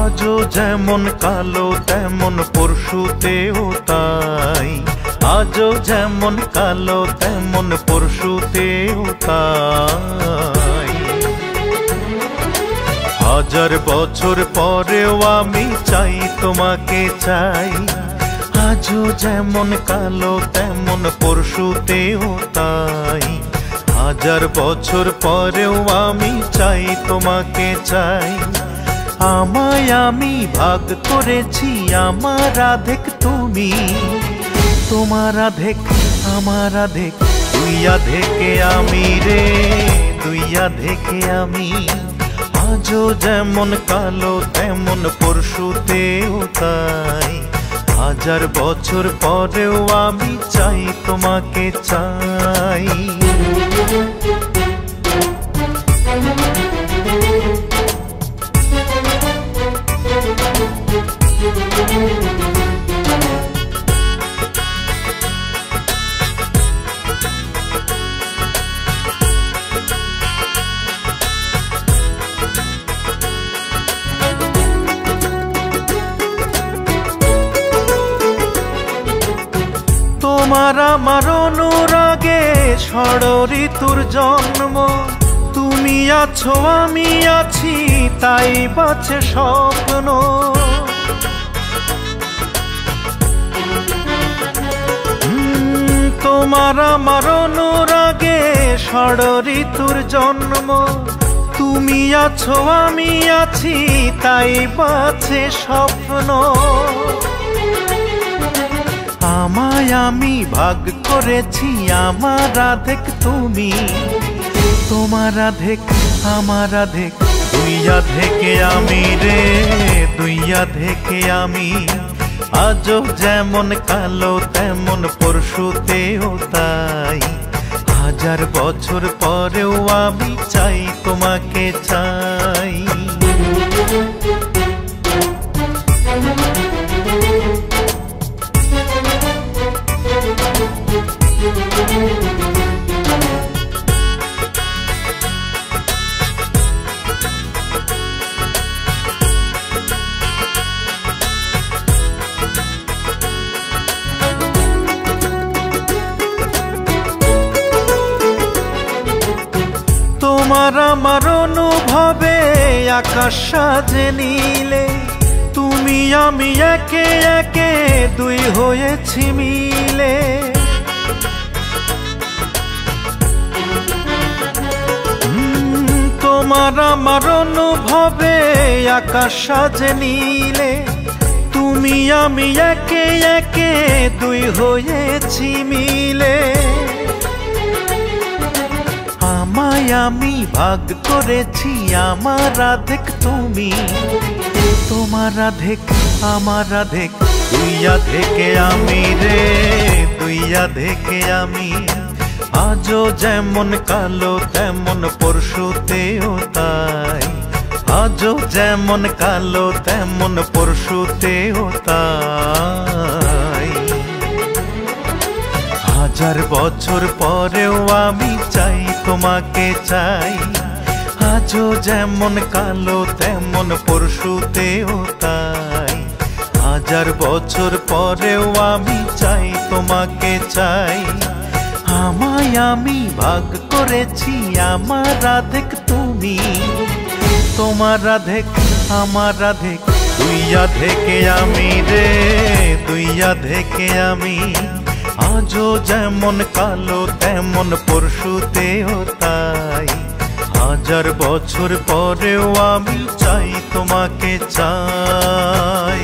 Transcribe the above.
আজও যেমন কালো তেমন পরশুতেও তাই, আজও যেমন কালো তেমন পরশুতেও তাই। হাজার বছর পরেও আমি চাই তোমাকে চাই, আজও যেমন কালো তেমন পরশুতেও তাই। হাজার বছর পরেও আমি চাই তোমাকে চাই। আমায় আমি ভাগ করেছি আমার আধেক তুমি, তোমার আধেক আমার আধেক, দুই আধেকে আমি রে, দুই আধেকে আমি। আজও যেমন কালো তেমন পরশুতেও তাই, হাজার বছর পরেও আমি চাই তোমাকে চাই। তোমার আমার অনুরাগে ষড় ঋতুর জন্ম, তুমি আছো আমি আছি তাই বাঁচে স্বপ্ন। তোমার আমার অনুরাগে ষড় ঋতুর জন্ম, তুমি আছো আমি আছি তাই বাঁচে স্বপ্ন। আমায় আমি ভাগ করেছি আমার আধেক তুমি, তোমার আধেক আমার আধেক, দুই আধেকে আমি রে, দুই আধেকে আমি। আজও যেমন কালো তেমন পরশুতেও তাই, হাজার বছর পরেও আমি চাই তোমাকে চাই। তোমার আমার অনুভবে আকাশ সাজে নীলে, তুমি আমি একে একে দুই হয়েছি মিলে। তোমার আমার অনুভবে আকাশ সাজে নীলে, তুমি আমি একে একে দুই হয়েছি মিলে। আমায় আমি ভাগ করেছি আমার আধেক তুমি, তোমার আধেক আমার আধেক, দুই আধেকে আমি রে, দুই আধেকে আমি। আজও যেমন কালো তেমন পরশুতেও তাই, আজও যেমন কালো তেমন পরশুতেও তাই। হাজার বছর পরেও আমি চাই তোমাকে চাই, আজও যেমন কালো তেমন পরশুতেও তাই। হাজার বছর পরেও আমি চাই তোমাকে চাই। আমায় আমি ভাগ করেছি আমার আধেক তুমি, তোমার আধেক আমার আধেক, দুই আধেকে আমি রে, দুই আধেকে আমি। আজও যেমন কালো তেমন পরশুতেও তাই, হাজার বছর পরেও আমি চাই তোমাকে চাই।